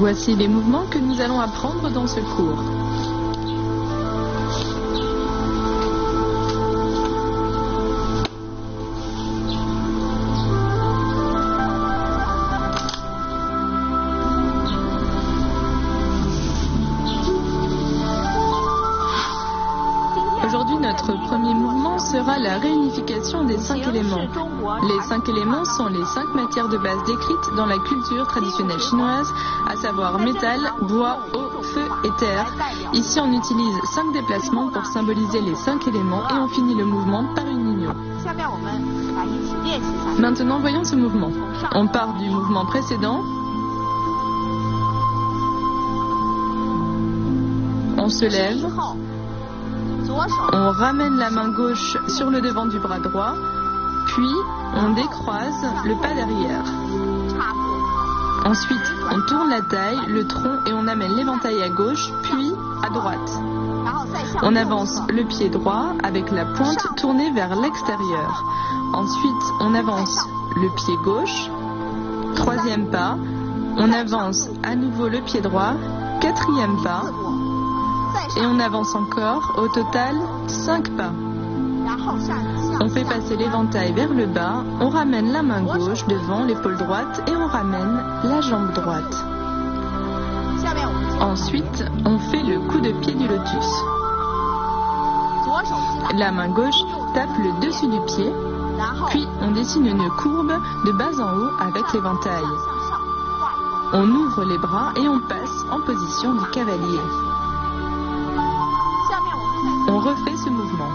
Voici les mouvements que nous allons apprendre dans ce cours. Aujourd'hui, notre premier mouvement sera la réunification des 5 éléments. Les 5 éléments sont les 5 matières de base décrites dans la culture traditionnelle chinoise, à savoir métal, bois, eau, feu et terre. Ici, on utilise 5 déplacements pour symboliser les 5 éléments et on finit le mouvement par une union. Maintenant, voyons ce mouvement. On part du mouvement précédent. On se lève. On ramène la main gauche sur le devant du bras droit, puis on décroise le pas derrière. Ensuite, on tourne la taille, le tronc et on amène l'éventail à gauche, puis à droite. On avance le pied droit avec la pointe tournée vers l'extérieur. Ensuite, on avance le pied gauche. Troisième pas, on avance à nouveau le pied droit. Quatrième pas. Et on avance encore, au total 5 pas. On fait passer l'éventail vers le bas, on ramène la main gauche devant l'épaule droite et on ramène la jambe droite. Ensuite, on fait le coup de pied du lotus. La main gauche tape le dessus du pied, puis on dessine une courbe de bas en haut avec l'éventail. On ouvre les bras et on passe en position du cavalier. On refait ce mouvement.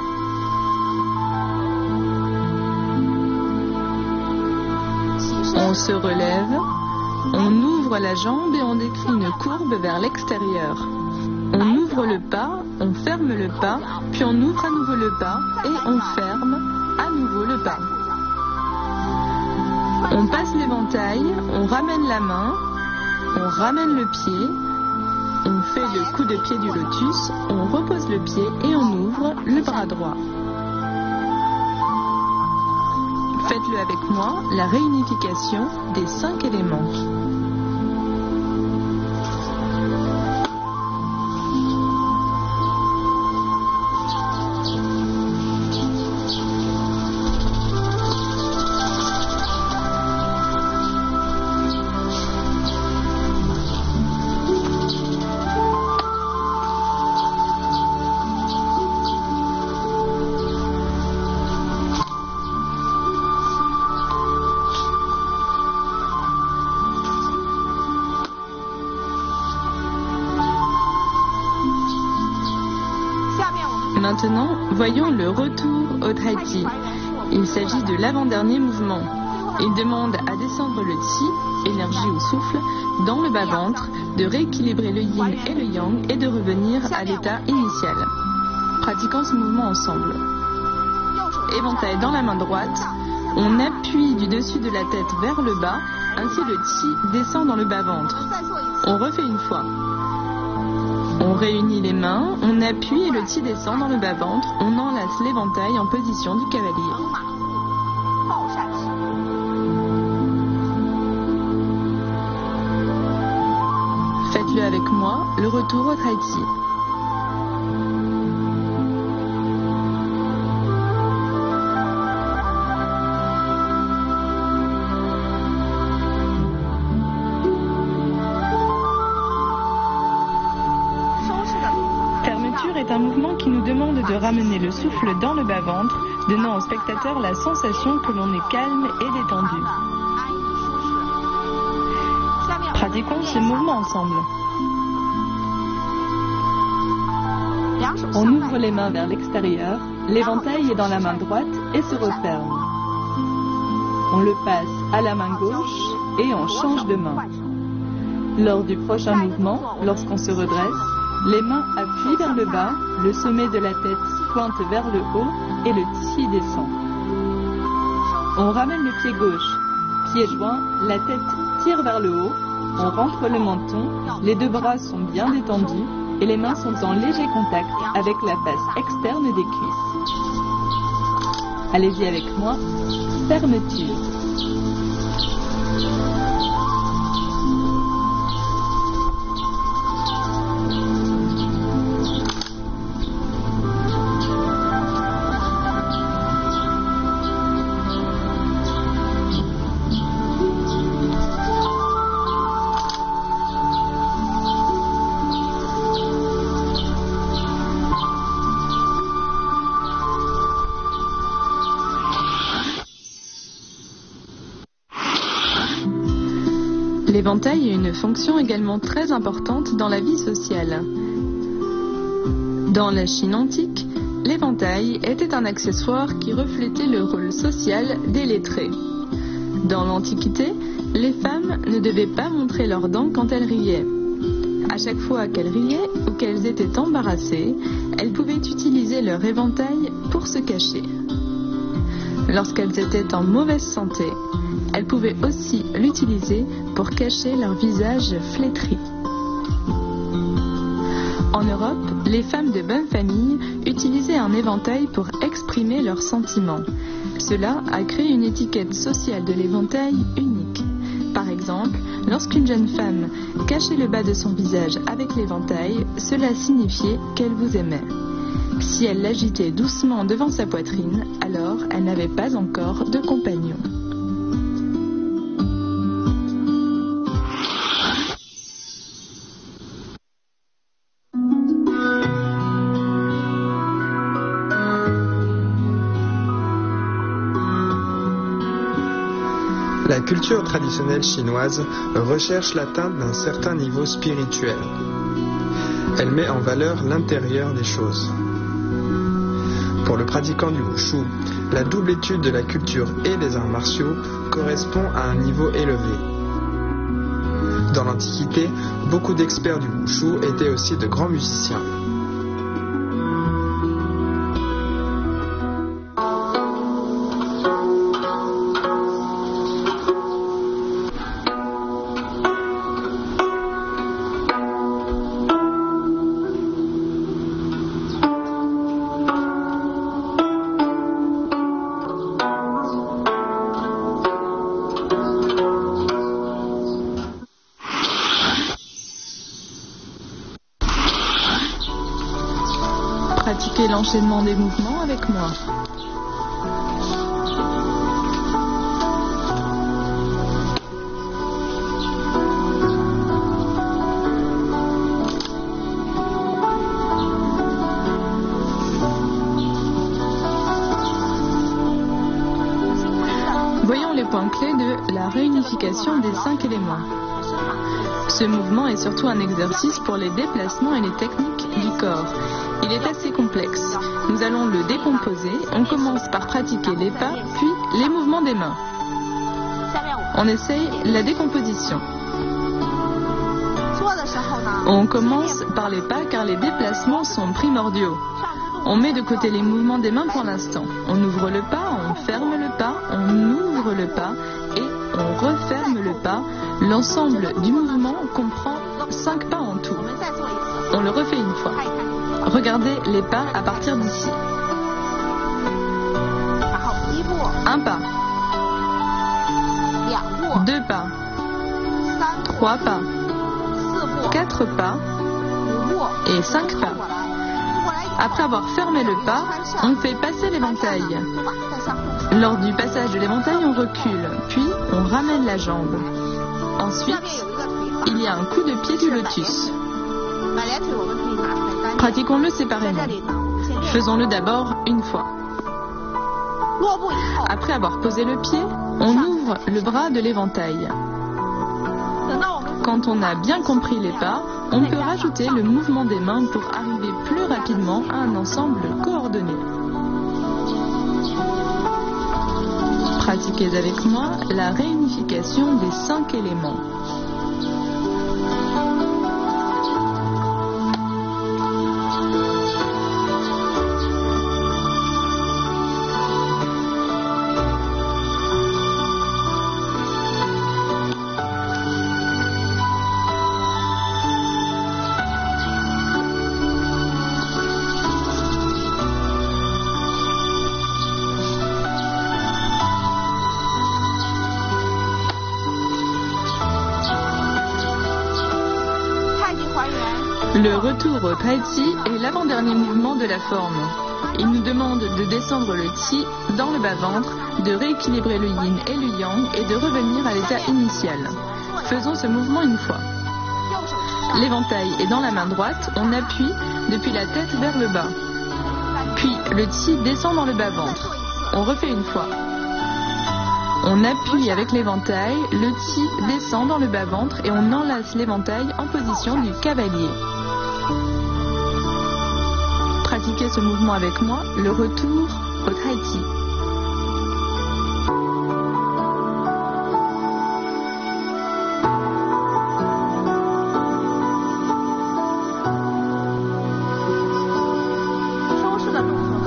On se relève, on ouvre la jambe et on décrit une courbe vers l'extérieur. On ouvre le pas, on ferme le pas, puis on ouvre à nouveau le pas et on ferme à nouveau le pas. On passe l'éventail, on ramène la main, on ramène le pied. On fait le coup de pied du lotus, on repose le pied et on ouvre le bras droit. Faites-le avec moi, la réunification des 5 éléments. Maintenant, voyons le retour au tai chi. Il s'agit de l'avant-dernier mouvement. Il demande à descendre le qi, énergie ou souffle, dans le bas-ventre, de rééquilibrer le yin et le yang et de revenir à l'état initial. Pratiquons ce mouvement ensemble. Éventail dans la main droite, on appuie du dessus de la tête vers le bas, ainsi le qi descend dans le bas-ventre. On refait une fois. On réunit les mains, on appuie et le qi descend dans le bas-ventre, on enlace l'éventail en position du cavalier. Faites-le avec moi, le retour au tai chi. Est un mouvement qui nous demande de ramener le souffle dans le bas-ventre, donnant au spectateur la sensation que l'on est calme et détendu. Pratiquons ce mouvement ensemble. On ouvre les mains vers l'extérieur, l'éventail est dans la main droite et se referme. On le passe à la main gauche et on change de main. Lors du prochain mouvement, lorsqu'on se redresse, les mains appuient vers le bas, le sommet de la tête pointe vers le haut et le qi descend. On ramène le pied gauche, pieds joints, la tête tire vers le haut, on rentre le menton, les 2 bras sont bien détendus et les mains sont en léger contact avec la face externe des cuisses. Allez-y avec moi, fermeture. L'éventail a une fonction également très importante dans la vie sociale. Dans la Chine antique, l'éventail était un accessoire qui reflétait le rôle social des lettrés. Dans l'Antiquité, les femmes ne devaient pas montrer leurs dents quand elles riaient. À chaque fois qu'elles riaient ou qu'elles étaient embarrassées, elles pouvaient utiliser leur éventail pour se cacher. Lorsqu'elles étaient en mauvaise santé, elles pouvaient aussi l'utiliser pour cacher leur visage flétri. En Europe, les femmes de bonne famille utilisaient un éventail pour exprimer leurs sentiments. Cela a créé une étiquette sociale de l'éventail unique. Par exemple, lorsqu'une jeune femme cachait le bas de son visage avec l'éventail, cela signifiait qu'elle vous aimait. Si elle l'agitait doucement devant sa poitrine, alors elle n'avait pas encore de compagnon. La culture traditionnelle chinoise recherche l'atteinte d'un certain niveau spirituel. Elle met en valeur l'intérieur des choses. Pour le pratiquant du wushu, la double étude de la culture et des arts martiaux correspond à un niveau élevé. Dans l'Antiquité, beaucoup d'experts du wushu étaient aussi de grands musiciens. Pratiquez l'enchaînement des mouvements avec moi. Voyons les points clés de la réunification des 5 éléments. Ce mouvement est surtout un exercice pour les déplacements et les techniques du corps. Il est assez complexe. Nous allons le décomposer. On commence par pratiquer les pas, puis les mouvements des mains. On essaye la décomposition. On commence par les pas car les déplacements sont primordiaux. On met de côté les mouvements des mains pour l'instant. On ouvre le pas, on ferme le pas, on ouvre le pas et on referme le pas. L'ensemble du mouvement comprend 5 pas en tout. On le refait une fois. Regardez les pas à partir d'ici. Un pas. 2 pas. 3 pas. 4 pas. Et 5 pas. Après avoir fermé le pas, on fait passer l'éventail. Lors du passage de l'éventail, on recule, puis on ramène la jambe. Ensuite, il y a un coup de pied du lotus. Pratiquons-le séparément. Faisons-le d'abord une fois. Après avoir posé le pied, on ouvre le bras de l'éventail. Quand on a bien compris les pas, on peut rajouter le mouvement des mains pour arriver plus rapidement à un ensemble coordonné. Pratiquez avec moi la réunification des 5 éléments. Le retour au Tai Chi est l'avant-dernier mouvement de la forme. Il nous demande de descendre le Qi dans le bas-ventre, de rééquilibrer le Yin et le Yang et de revenir à l'état initial. Faisons ce mouvement une fois. L'éventail est dans la main droite, on appuie depuis la tête vers le bas. Puis le Qi descend dans le bas-ventre. On refait une fois. On appuie avec l'éventail, le ti descend dans le bas-ventre et on enlace l'éventail en position du cavalier. Pratiquez ce mouvement avec moi, le retour au tai chi.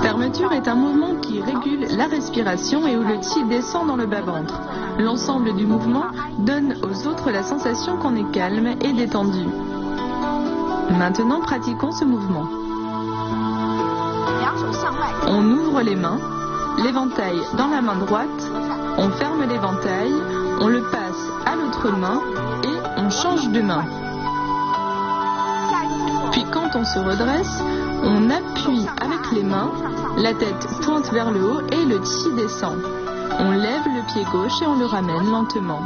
Fermeture est un mouvement qui régule la respiration et où le chi descend dans le bas-ventre. L'ensemble du mouvement donne aux autres la sensation qu'on est calme et détendu. Maintenant, pratiquons ce mouvement. On ouvre les mains, l'éventail dans la main droite, on ferme l'éventail, on le passe à l'autre main et on change de main. Puis quand on se redresse, on appuie avec les mains, la tête pointe vers le haut et le chi descend. On lève le pied gauche et on le ramène lentement.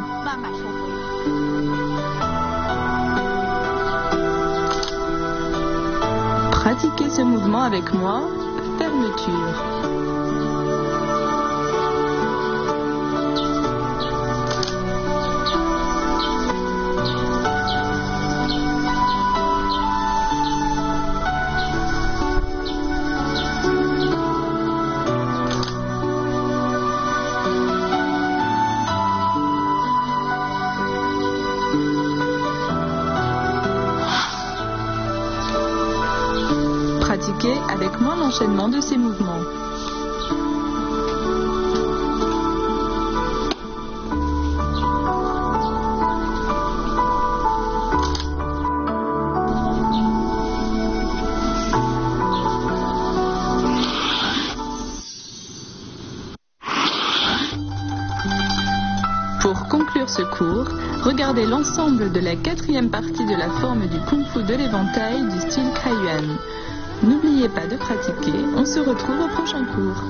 Pratiquez ce mouvement avec moi, fermeture. Pratiquez avec moi l'enchaînement de ces mouvements. Pour conclure ce cours, regardez l'ensemble de la 4e partie de la forme du Kung Fu de l'éventail du style Kaiyuan. N'oubliez pas de pratiquer, on se retrouve au prochain cours.